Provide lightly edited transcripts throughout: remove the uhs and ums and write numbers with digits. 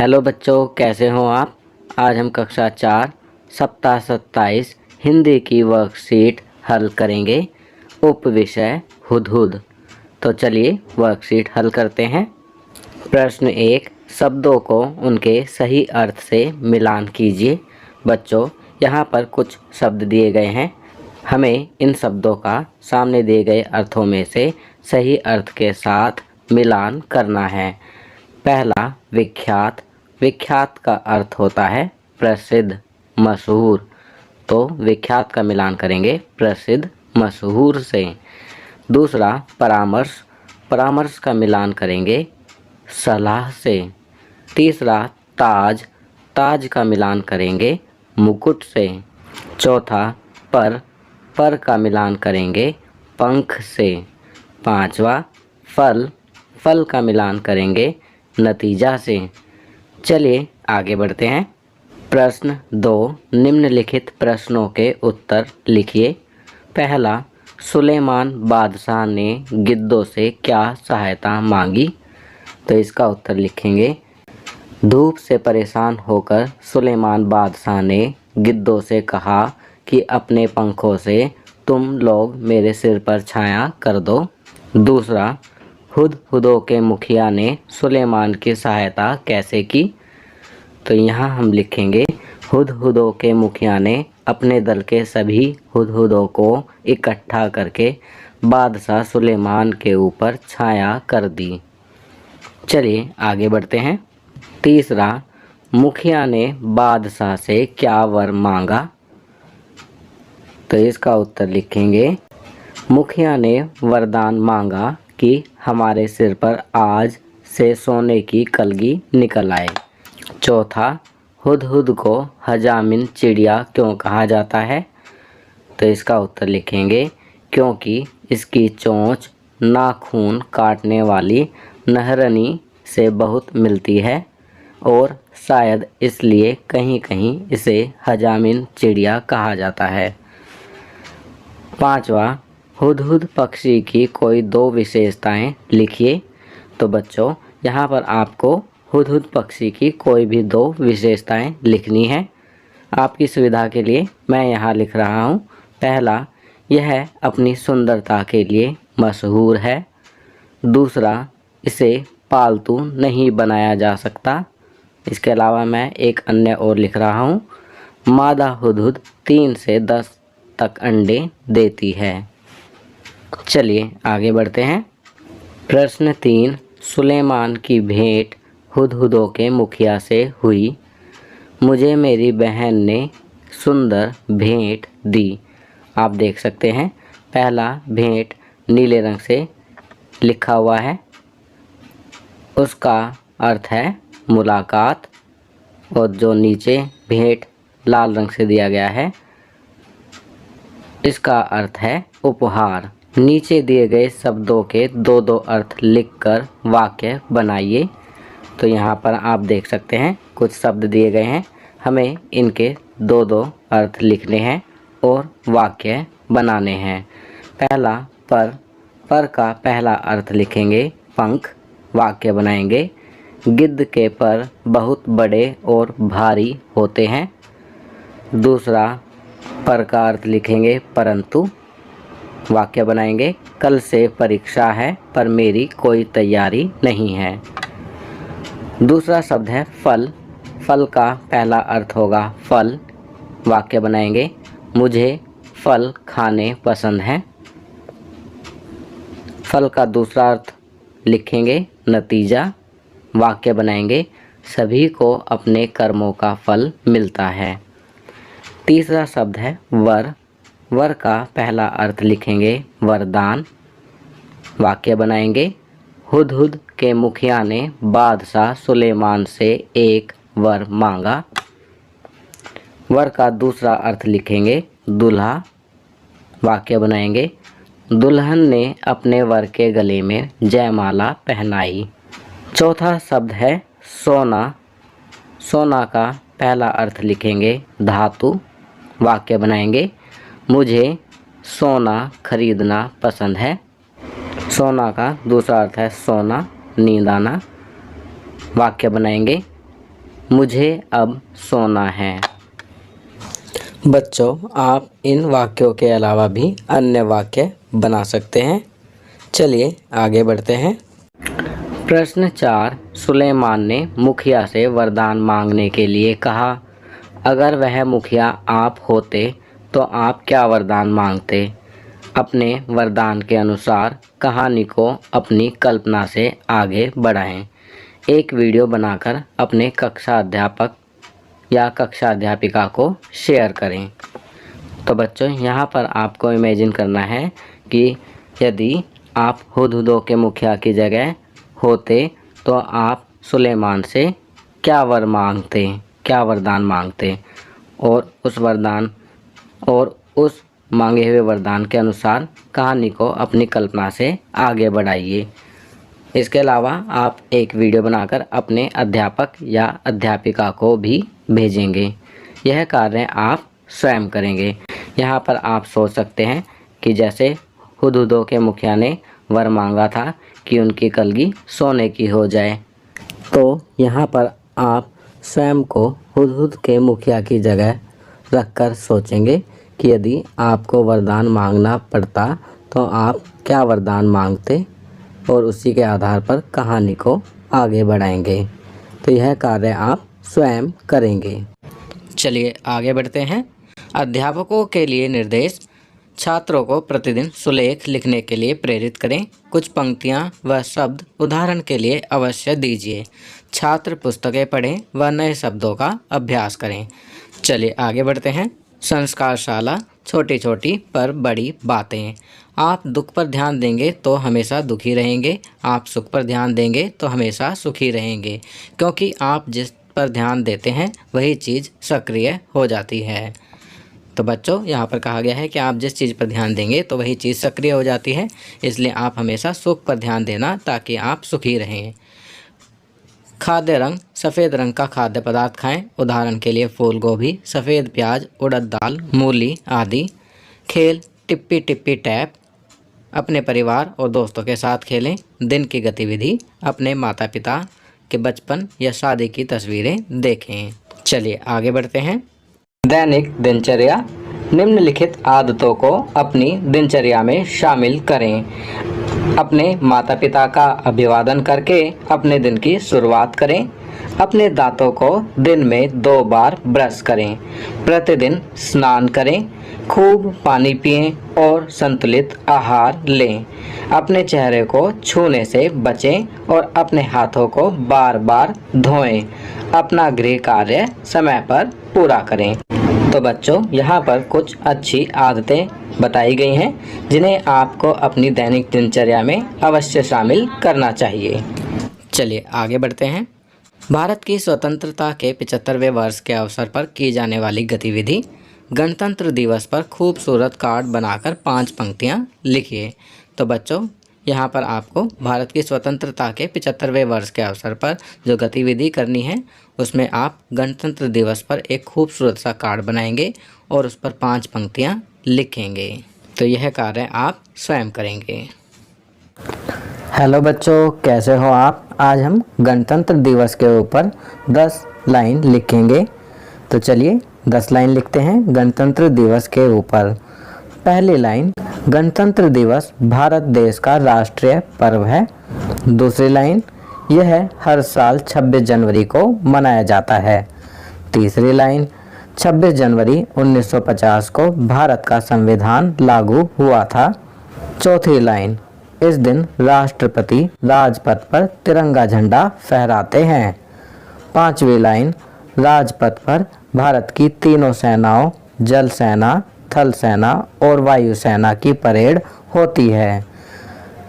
Hello बच्चों, कैसे हो आप। आज हम कक्षा 4 सप्ताह 27 हिंदी की वर्कशीट हल करेंगे। उप विषय हुदहुद। तो चलिए वर्कशीट हल करते हैं। प्रश्न 1, शब्दों को उनके सही अर्थ से मिलान कीजिए। बच्चों, यहाँ पर कुछ शब्द दिए गए हैं। हमें इन शब्दों का सामने दिए गए अर्थों में से सही अर्थ के साथ मिलान करना है। पहला, विख्यात। विख्यात का अर्थ होता है प्रसिद्ध, मशहूर। तो विख्यात का मिलान करेंगे प्रसिद्ध, मशहूर से। दूसरा, परामर्श। परामर्श का मिलान करेंगे सलाह से। तीसरा, ताज। ताज का मिलान करेंगे मुकुट से। चौथा, पर का मिलान करेंगे पंख से। पांचवा, फल। फल का मिलान करेंगे नतीजा से। चलिए आगे बढ़ते हैं। प्रश्न 2, निम्नलिखित प्रश्नों के उत्तर लिखिए। पहला, सुलेमान बादशाह ने गिद्धों से क्या सहायता मांगी। तो इसका उत्तर लिखेंगे, धूप से परेशान होकर सुलेमान बादशाह ने गिद्धों से कहा कि अपने पंखों से तुम लोग मेरे सिर पर छाया कर दो। दूसरा, हुदहुदों के मुखिया ने सुलेमान की सहायता कैसे की। तो यहाँ हम लिखेंगे, हुदहुदों के मुखिया ने अपने दल के सभी हुदहुदों को इकट्ठा करके बादशाह सुलेमान के ऊपर छाया कर दी। चलिए आगे बढ़ते हैं। तीसरा, मुखिया ने बादशाह से क्या वर मांगा। तो इसका उत्तर लिखेंगे, मुखिया ने वरदान मांगा कि हमारे सिर पर आज से सोने की कलगी निकल आए। चौथा, हुदहुद को हजामिन चिड़िया क्यों कहा जाता है। तो इसका उत्तर लिखेंगे, क्योंकि इसकी चोंच नाखून काटने वाली नहरनी से बहुत मिलती है और शायद इसलिए कहीं कहीं इसे हजामिन चिड़िया कहा जाता है। पांचवा, हुदहुद पक्षी की कोई 2 विशेषताएं लिखिए। तो बच्चों, यहाँ पर आपको हुदहुद पक्षी की कोई भी 2 विशेषताएं लिखनी है। आपकी सुविधा के लिए मैं यहाँ लिख रहा हूँ। पहला, यह अपनी सुंदरता के लिए मशहूर है। दूसरा, इसे पालतू नहीं बनाया जा सकता। इसके अलावा मैं एक अन्य और लिख रहा हूँ, मादा हुदहुद 3 से 10 तक अंडे देती है। चलिए आगे बढ़ते हैं। प्रश्न 3, सुलेमान की भेंट हुदहुदों के मुखिया से हुई। मुझे मेरी बहन ने सुंदर भेंट दी। आप देख सकते हैं, पहला भेंट नीले रंग से लिखा हुआ है, उसका अर्थ है मुलाकात। और जो नीचे भेंट लाल रंग से दिया गया है, इसका अर्थ है उपहार। नीचे दिए गए शब्दों के 2-2 अर्थ लिखकर वाक्य बनाइए। तो यहाँ पर आप देख सकते हैं, कुछ शब्द दिए गए हैं, हमें इनके 2-2 अर्थ लिखने हैं और वाक्य बनाने हैं। पहला, पर का पहला अर्थ लिखेंगे पंख। वाक्य बनाएंगे, गिद्ध के पर बहुत बड़े और भारी होते हैं। दूसरा, पर का अर्थ लिखेंगे परंतु। वाक्य बनाएंगे, कल से परीक्षा है पर मेरी कोई तैयारी नहीं है। दूसरा शब्द है फल। फल का पहला अर्थ होगा फल। वाक्य बनाएंगे, मुझे फल खाने पसंद है। फल का दूसरा अर्थ लिखेंगे नतीजा। वाक्य बनाएंगे, सभी को अपने कर्मों का फल मिलता है। तीसरा शब्द है वर। वर का पहला अर्थ लिखेंगे वरदान। वाक्य बनाएंगे, हुदहुद के मुखिया ने बादशाह सुलेमान से एक वर मांगा। वर का दूसरा अर्थ लिखेंगे दूल्हा। वाक्य बनाएंगे, दुल्हन ने अपने वर के गले में जयमाला पहनाई। चौथा शब्द है सोना। सोना का पहला अर्थ लिखेंगे धातु। वाक्य बनाएंगे, मुझे सोना खरीदना पसंद है। सोना का दूसरा अर्थ है सोना, नींद आना। वाक्य बनाएंगे, मुझे अब सोना है। बच्चों, आप इन वाक्यों के अलावा भी अन्य वाक्य बना सकते हैं। चलिए आगे बढ़ते हैं। प्रश्न 4, सुलेमान ने मुखिया से वरदान मांगने के लिए कहा। अगर वह मुखिया आप होते तो आप क्या वरदान मांगते? अपने वरदान के अनुसार कहानी को अपनी कल्पना से आगे बढ़ाएं। एक वीडियो बनाकर अपने कक्षा अध्यापक या कक्षा अध्यापिका को शेयर करें। तो बच्चों, यहाँ पर आपको इमेजिन करना है कि यदि आप हुदहुदों के मुखिया की जगह होते तो आप सुलेमान से क्या वरदान मांगते और उस मांगे हुए वरदान के अनुसार कहानी को अपनी कल्पना से आगे बढ़ाइए। इसके अलावा आप एक वीडियो बनाकर अपने अध्यापक या अध्यापिका को भी भेजेंगे। यह कार्य आप स्वयं करेंगे। यहाँ पर आप सोच सकते हैं कि जैसे हुदहुदों के मुखिया ने वर मांगा था कि उनकी कलगी सोने की हो जाए, तो यहाँ पर आप स्वयं को हुदहुद के मुखिया की जगह रखकर सोचेंगे कि यदि आपको वरदान मांगना पड़ता तो आप क्या वरदान मांगते और उसी के आधार पर कहानी को आगे बढ़ाएंगे। तो यह कार्य आप स्वयं करेंगे। चलिए आगे बढ़ते हैं। अध्यापकों के लिए निर्देश। छात्रों को प्रतिदिन सुलेख लिखने के लिए प्रेरित करें। कुछ पंक्तियां व शब्द उदाहरण के लिए अवश्य दीजिए। छात्र पुस्तकें पढ़ें व नए शब्दों का अभ्यास करें। चलिए आगे बढ़ते हैं। संस्कारशाला, छोटी छोटी पर बड़ी बातें। आप दुख पर ध्यान देंगे तो हमेशा दुखी रहेंगे, आप सुख पर ध्यान देंगे तो हमेशा सुखी रहेंगे, क्योंकि आप जिस पर ध्यान देते हैं वही चीज़ सक्रिय हो जाती है। तो बच्चों, यहाँ पर कहा गया है कि आप जिस चीज़ पर ध्यान देंगे तो वही चीज़ सक्रिय हो जाती है, इसलिए आप हमेशा सुख पर ध्यान देना ताकि आप सुखी रहें। खाद्य रंग, सफ़ेद रंग का खाद्य पदार्थ खाएं, उदाहरण के लिए फूल गोभी, सफ़ेद प्याज, उड़द दाल, मूली आदि। खेल, टिप्पी टिप्पी टैप, अपने परिवार और दोस्तों के साथ खेलें। दिन की गतिविधि, अपने माता पिता के बचपन या शादी की तस्वीरें देखें। चलिए आगे बढ़ते हैं। दैनिक दिनचर्या। निम्नलिखित आदतों को अपनी दिनचर्या में शामिल करें। अपने माता पिता का अभिवादन करके अपने दिन की शुरुआत करें। अपने दांतों को दिन में 2 बार ब्रश करें। प्रतिदिन स्नान करें। खूब पानी पिएं और संतुलित आहार लें। अपने चेहरे को छूने से बचें और अपने हाथों को बार बार धोएं। अपना गृह कार्य समय पर पूरा करें। तो बच्चों, यहाँ पर कुछ अच्छी आदतें बताई गई हैं जिन्हें आपको अपनी दैनिक दिनचर्या में अवश्य शामिल करना चाहिए। चलिए आगे बढ़ते हैं। भारत की स्वतंत्रता के 75वें वर्ष के अवसर पर की जाने वाली गतिविधि। गणतंत्र दिवस पर खूबसूरत कार्ड बनाकर 5 पंक्तियाँ लिखिए। तो बच्चों, यहाँ पर आपको भारत की स्वतंत्रता के 75वें वर्ष के अवसर पर जो गतिविधि करनी है उसमें आप गणतंत्र दिवस पर एक खूबसूरत सा कार्ड बनाएंगे और उस पर 5 पंक्तियाँ लिखेंगे। तो यह कार्य आप स्वयं करेंगे। हेलो बच्चों, कैसे हो आप? आज हम गणतंत्र दिवस के ऊपर 10 लाइन लिखेंगे। तो चलिए 10 लाइन लिखते हैं गणतंत्र दिवस के ऊपर। पहली लाइन, गणतंत्र दिवस भारत देश का राष्ट्रीय पर्व है। दूसरी लाइन, यह हर साल 26 जनवरी को मनाया जाता है। तीसरी लाइन, 26 जनवरी 1950 को भारत का संविधान लागू हुआ था। चौथी लाइन, इस दिन राष्ट्रपति राजपथ पर तिरंगा झंडा फहराते हैं। पांचवी लाइन, राजपथ पर भारत की तीनों सेनाओं, जल सेना, थल सेना और वायु सेना की परेड होती है।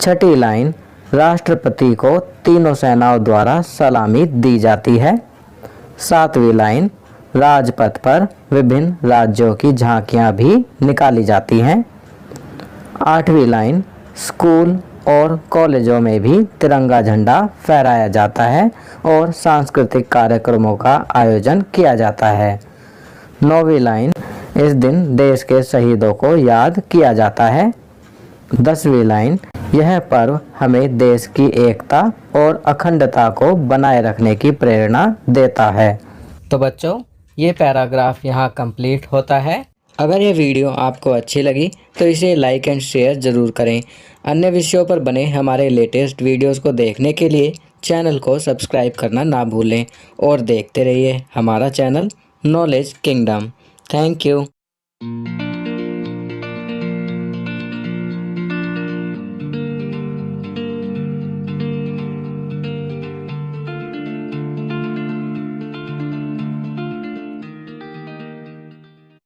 छठी लाइन, राष्ट्रपति को तीनों सेनाओं द्वारा सलामी दी जाती है। सातवीं लाइन, राजपथ पर विभिन्न राज्यों की झांकियां भी निकाली जाती हैं। आठवीं लाइन, स्कूल और कॉलेजों में भी तिरंगा झंडा फहराया जाता है और सांस्कृतिक कार्यक्रमों का आयोजन किया जाता है। नौवीं लाइन, इस दिन देश के शहीदों को याद किया जाता है। 10वीं लाइन, यह पर्व हमें देश की एकता और अखंडता को बनाए रखने की प्रेरणा देता है। तो बच्चों ये पैराग्राफ यहाँ कंप्लीट होता है। अगर ये वीडियो आपको अच्छी लगी तो इसे लाइक एंड शेयर ज़रूर करें। अन्य विषयों पर बने हमारे लेटेस्ट वीडियोस को देखने के लिए चैनल को सब्सक्राइब करना ना भूलें और देखते रहिए हमारा channel knowledge kingdom. Thank you.